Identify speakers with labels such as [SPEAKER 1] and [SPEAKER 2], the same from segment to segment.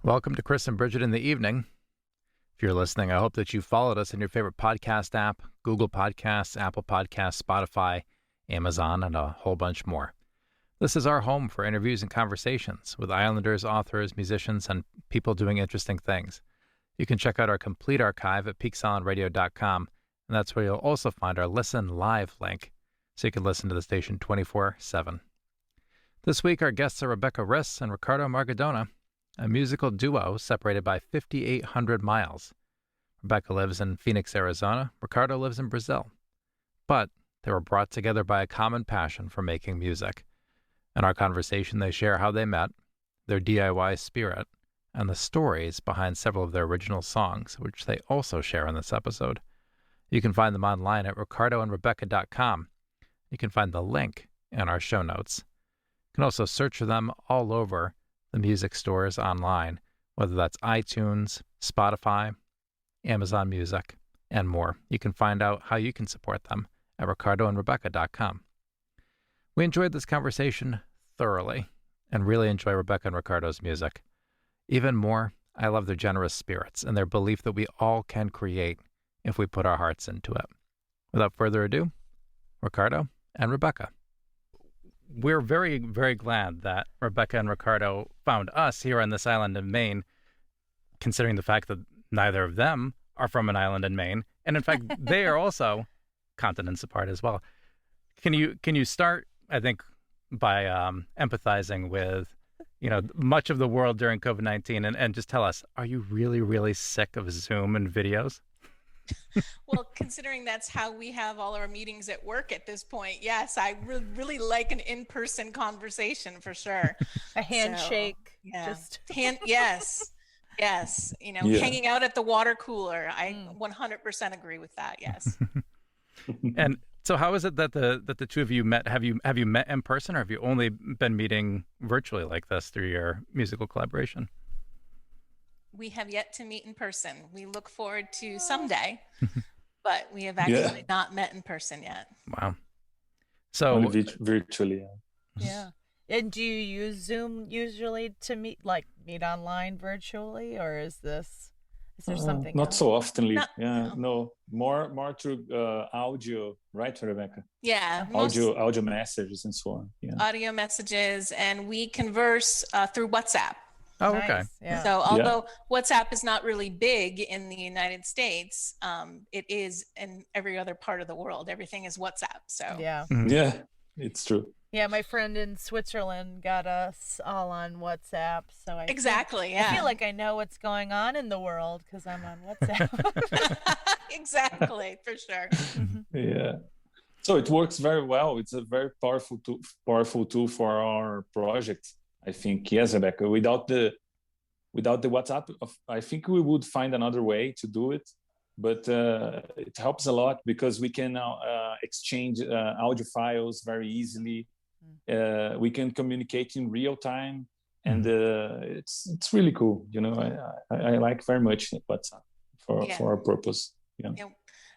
[SPEAKER 1] Welcome to Chris and Bridget in the Evening. If you're listening, I hope that you followed us in your favorite podcast app, Google Podcasts, Apple Podcasts, Spotify, Amazon, and a whole bunch more. This is our home for interviews and conversations with Islanders, authors, musicians, and people doing interesting things. You can check out our complete archive at peaksoundradio.com, and that's where you'll also find our Listen Live link, so you can listen to the station 24/7. This week, our guests are Rebecca Riss and Ricardo Margadona, a musical duo separated by 5,800 miles. Rebecca lives in Phoenix, Arizona. Ricardo lives in Brazil. But they were brought together by a common passion for making music. In our conversation, they share how they met, their DIY spirit, and the stories behind several of their original songs, which they also share in this episode. You can find them online at ricardoandrebecca.com. You can find the link in our show notes. You can also search for them all over the music stores online, whether that's iTunes, Spotify, Amazon Music, and more. You can find out how you can support them at ricardoandrebecca.com. We enjoyed this conversation thoroughly and really enjoy Rebecca and Ricardo's music. Even more, I love their generous spirits and their belief that we all can create if we put our hearts into it. Without further ado, Ricardo and Rebecca. We're very, very glad that Rebecca and Ricardo found us here on this island of Maine, considering the fact that neither of them are from an island in Maine. And in fact, they are also continents apart as well. Can you start, I think, by empathizing with, much of the world during COVID-19 and just tell us, are you really, really sick of Zoom and videos?
[SPEAKER 2] Well, considering that's how we have all our meetings at work at this point, yes, I really like an in-person conversation for sure.
[SPEAKER 3] A handshake.
[SPEAKER 2] So, yeah.
[SPEAKER 3] Just
[SPEAKER 2] yes. Hanging out at the water cooler. I 100% agree with that. Yes.
[SPEAKER 1] And so how is it that the two of you met? Have you met in person, or have you only been meeting virtually like this through your musical collaboration?
[SPEAKER 2] We have yet to meet in person. We look forward to someday, but we have actually not met in person yet.
[SPEAKER 1] Wow. So
[SPEAKER 4] only virtually.
[SPEAKER 3] Yeah. And do you use Zoom usually to meet online virtually, or is there something
[SPEAKER 4] not
[SPEAKER 3] else?
[SPEAKER 4] So oftenly?
[SPEAKER 2] No.
[SPEAKER 4] More through audio, right, Rebecca?
[SPEAKER 2] Yeah.
[SPEAKER 4] Audio messages and so on. Yeah.
[SPEAKER 2] Audio messages, and we converse through WhatsApp.
[SPEAKER 1] Oh,
[SPEAKER 3] Nice.
[SPEAKER 1] okay.
[SPEAKER 3] Yeah.
[SPEAKER 2] So although WhatsApp is not really big in the United States, it is in every other part of the world. Everything is WhatsApp. So
[SPEAKER 3] Yeah.
[SPEAKER 1] Mhm.
[SPEAKER 4] Yeah, it's true.
[SPEAKER 3] Yeah, my friend in Switzerland got us all on WhatsApp, so
[SPEAKER 2] exactly.
[SPEAKER 3] I feel like I know what's going on in the world because I'm on WhatsApp.
[SPEAKER 2] Exactly, for sure.
[SPEAKER 4] Yeah. So it works very well. It's a very powerful tool for our project. I think, yes, Rebecca. Without the WhatsApp, I think we would find another way to do it. But it helps a lot because we can now exchange audio files very easily. We can communicate in real time, and it's really cool. I like very much WhatsApp for our purpose. Yeah.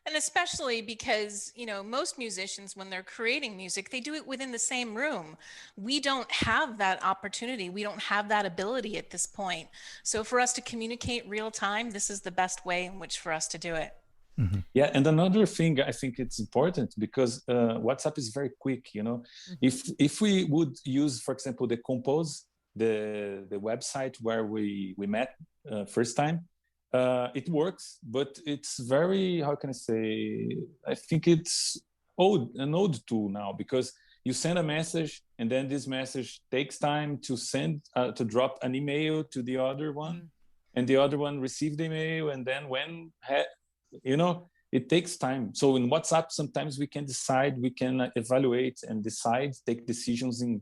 [SPEAKER 2] And especially because, most musicians, when they're creating music, they do it within the same room. We don't have that opportunity. We don't have that ability at this point. So for us to communicate real time, this is the best way in which for us to do it.
[SPEAKER 1] Mm-hmm.
[SPEAKER 4] Yeah, and another thing I think it's important because WhatsApp is very quick. If we would use, for example, the Compose, the website where we met first time. It works, but it's very, how can I say, I think it's an old tool now because you send a message and then this message takes time to send, to drop an email to the other one and the other one receive the email. And then it takes time. So in WhatsApp, sometimes we can evaluate and decide, take decisions in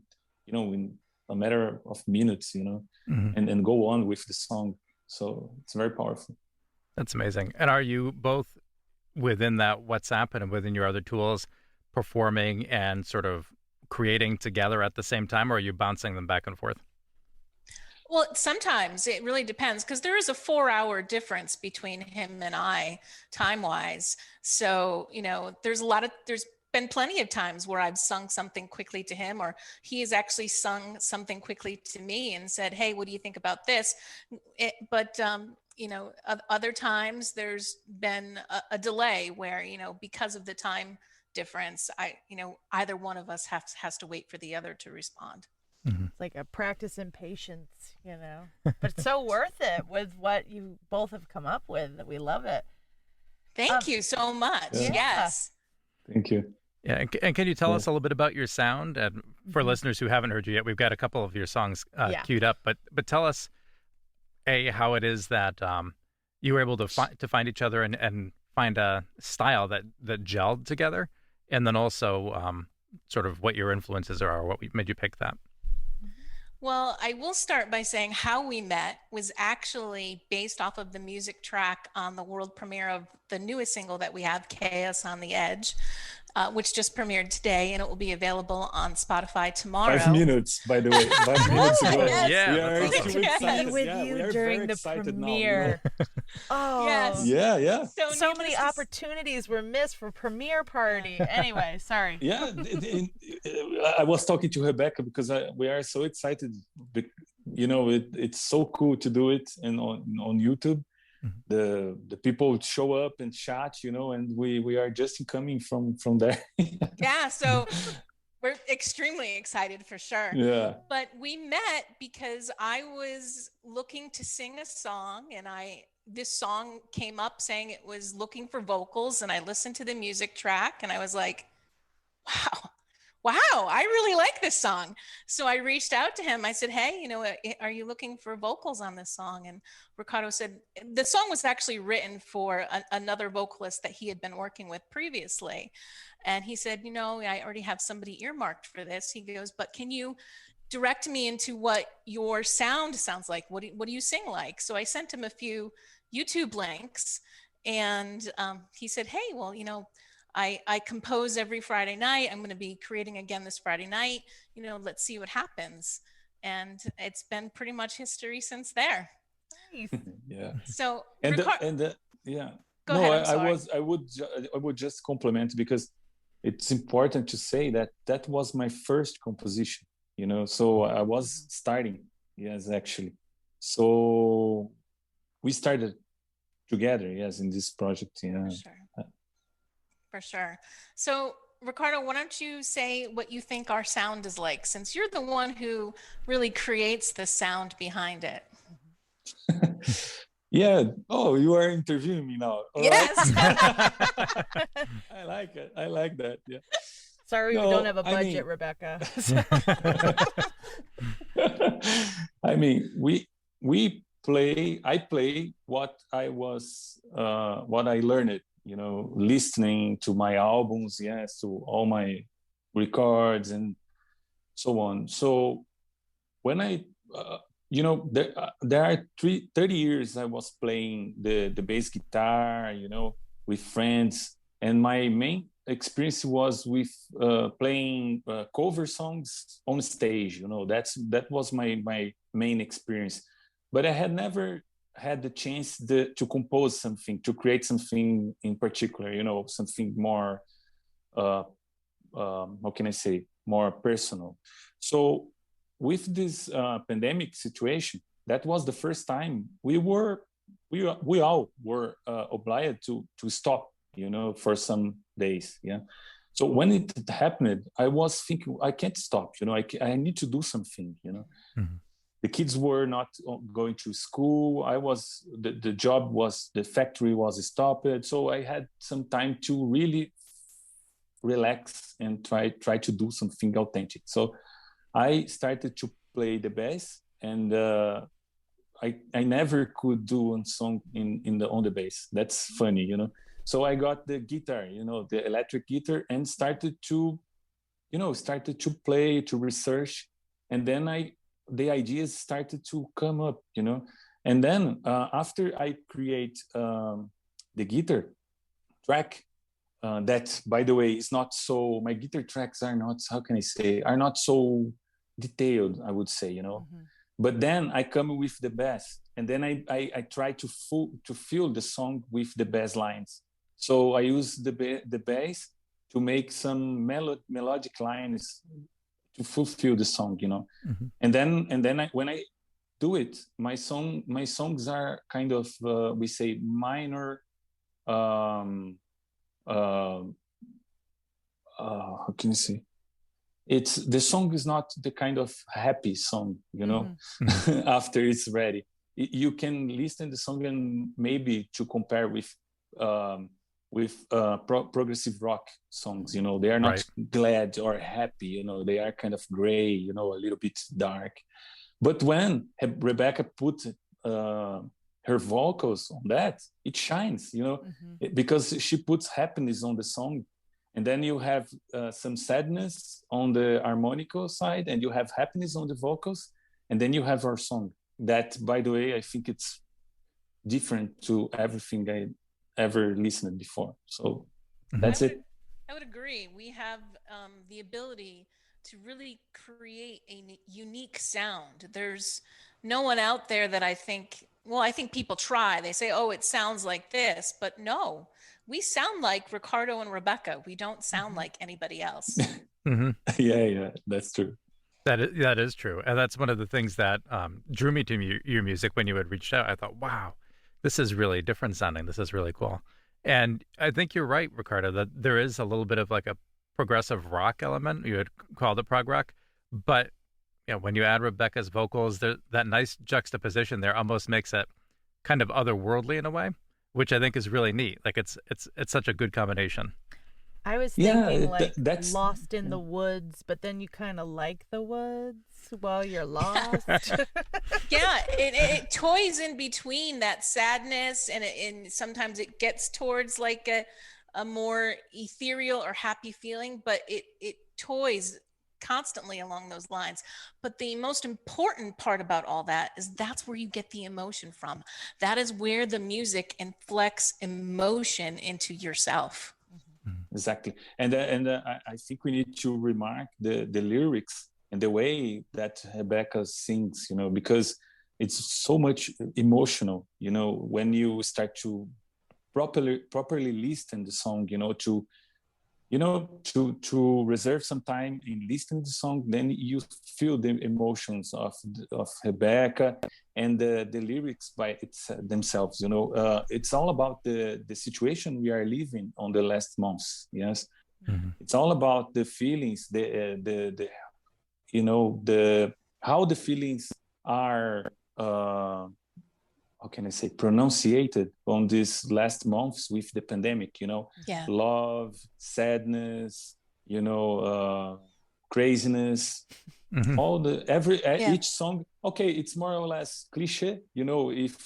[SPEAKER 4] a matter of minutes, and go on with the song. So it's very powerful.
[SPEAKER 1] That's amazing. And are you both within that WhatsApp and within your other tools performing and sort of creating together at the same time, or are you bouncing them back and forth?
[SPEAKER 2] Well, sometimes it really depends because there is a 4-hour difference between him and I time-wise. So, there's been plenty of times where I've sung something quickly to him, or he has actually sung something quickly to me and said, "Hey, what do you think about this?" But other times there's been a delay where, because of the time difference, either one of us has to wait for the other to respond.
[SPEAKER 3] It's like a practice in patience, but it's so worth it with what you both have come up with. We love it.
[SPEAKER 2] Thank you so much.
[SPEAKER 4] Yeah.
[SPEAKER 2] Yes.
[SPEAKER 4] Thank you.
[SPEAKER 1] Yeah, and can you tell us a little bit about your sound? And for listeners who haven't heard you yet, we've got a couple of your songs queued up. But tell us, how it is that you were able to find each other and find a style that gelled together, and then also sort of what your influences are, or what made you pick that.
[SPEAKER 2] Well, I will start by saying how we met was actually based off of the music track on the world premiere of the newest single that we have, Chaos on the Edge, which just premiered today, and it will be available on Spotify tomorrow.
[SPEAKER 4] 5 minutes, by the way. 5 minutes ago.
[SPEAKER 1] Yeah,
[SPEAKER 4] we are
[SPEAKER 1] awesome.
[SPEAKER 3] Be with you during the premiere. Oh,
[SPEAKER 2] yes.
[SPEAKER 4] Yeah.
[SPEAKER 2] So
[SPEAKER 3] many opportunities were missed for premiere party. Anyway, sorry.
[SPEAKER 4] Yeah, I was talking to Rebecca because we are so excited. It's so cool to do it and on YouTube. The people show up and chat, and we are just coming from there.
[SPEAKER 2] Yeah, so we're extremely excited for sure.
[SPEAKER 4] Yeah.
[SPEAKER 2] But we met because I was looking to sing a song, and this song came up saying it was looking for vocals, and I listened to the music track and I was like, wow, I really like this song. So I reached out to him. I said, "Hey, are you looking for vocals on this song?" And Ricardo said the song was actually written for another vocalist that he had been working with previously. And he said, "I already have somebody earmarked for this." He goes, "But can you direct me into what your sound sounds like? What do you sing like?" So I sent him a few YouTube links, and he said, "Hey, well, I compose every Friday night. I'm going to be creating again this Friday night. Let's see what happens." And it's been pretty much history since there.
[SPEAKER 3] Nice.
[SPEAKER 4] Yeah.
[SPEAKER 2] So
[SPEAKER 4] yeah.
[SPEAKER 2] Go ahead.
[SPEAKER 4] I would just compliment, because it's important to say that was my first composition. So I was starting. Yes, actually. So we started together. Yes, in this project. Yeah.
[SPEAKER 2] For sure. So, Ricardo, why don't you say what you think our sound is like, since you're the one who really creates the sound behind it?
[SPEAKER 4] Yeah. Oh, you are interviewing me now. All
[SPEAKER 2] yes.
[SPEAKER 4] Right. I like it. I like that. Yeah.
[SPEAKER 3] Sorry, we don't have a budget, Rebecca.
[SPEAKER 4] I mean, I play what I learned, listening to my albums, yes, to all my records and so on. So when there are 30 years I was playing the bass guitar, with friends, and my main experience was with playing cover songs on stage. That was my main experience, but I had never had the chance to compose something, to create something in particular, something more how can I say, more personal. So with this pandemic situation, that was the first time we all were obliged to stop, for some days. Yeah. So when it happened, I was thinking, I can't stop, I need to do something,
[SPEAKER 1] Mm-hmm.
[SPEAKER 4] The kids were not going to school. The factory was stopped. So I had some time to really relax and try to do something authentic. So I started to play the bass, and I never could do a song on the bass. That's funny, So I got the guitar, the electric guitar, and started to play, to research, and then the ideas started to come up, And then after I create the guitar track, that, by the way, is not so. My guitar tracks are not, how can I say, are not so detailed, I would say,
[SPEAKER 3] Mm-hmm.
[SPEAKER 4] But then I come with the bass, and then I try to fill the song with the bass lines. So I use the bass, to make some melodic lines to fulfill the song, you know. And then when I do it, my songs are kind of we say minor. How can I say? It's the song is not the kind of happy song, you know. After it's ready, you can listen the song and maybe to compare with progressive rock songs, you know. They are not glad or happy, you know. They are kind of gray, you know, a little bit dark. But when Rebecca put her vocals on that, it shines, you know, because she puts happiness on the song. And then you have some sadness on the harmonical side, and you have happiness on the vocals, and then you have our song. That, by the way, I think it's different to everything I ever listened before. So that's it.
[SPEAKER 2] I would agree. We have the ability to really create a unique sound. There's no one out there that I think people try. They say, oh, it sounds like this, but no. We sound like Ricardo and Rebecca. We don't sound like anybody else.
[SPEAKER 4] Yeah, that's true.
[SPEAKER 1] That is true. And that's one of the things that drew me to your music when you had reached out. I thought, wow, this is really different sounding. This is really cool. And I think you're right, Ricardo, that there is a little bit of like a progressive rock element. You had called it prog rock. But you know, when you add Rebecca's vocals, that nice juxtaposition there almost makes it kind of otherworldly in a way, which I think is really neat. Like it's such a good combination.
[SPEAKER 3] I was thinking that's lost in the woods, but then you kind of like the woods while you're lost.
[SPEAKER 2] Yeah, it toys in between that sadness, and sometimes it gets towards like a more ethereal or happy feeling, but it toys constantly along those lines. But the most important part about all that is that's where you get the emotion from. That is where the music inflects emotion into yourself.
[SPEAKER 4] Exactly. And I think we need to remark the lyrics and the way that Rebecca sings, you know, because it's so much emotional, you know, when you start to properly listen the song, you know, to reserve some time in listening to the song, then you feel the emotions of Rebecca and the lyrics by themselves. You know, it's all about the situation we are living on the last months. Yes, it's all about the feelings, the you know, the how the feelings are. How can I say, pronunciated on these last months with the pandemic, you know, love, sadness, you know, craziness, all each song. Okay, it's more or less cliche, you know, if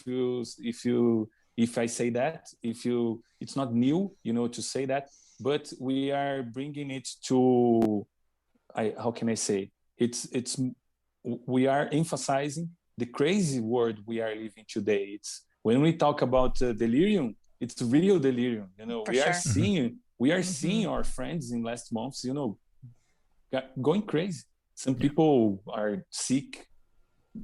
[SPEAKER 4] I say that, it's not new, you know, to say that, but we are bringing it to, how can I say, we are emphasizing the crazy world we are living today. It's when we talk about delirium, it's real delirium. You know, we are seeing our friends in last months, you know, going crazy. Some people are sick,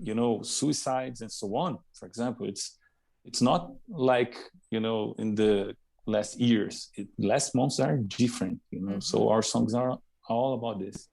[SPEAKER 4] you know, suicides and so on. For example, it's not like, you know, in the last years. Last months are different, you know. So our songs are all about this.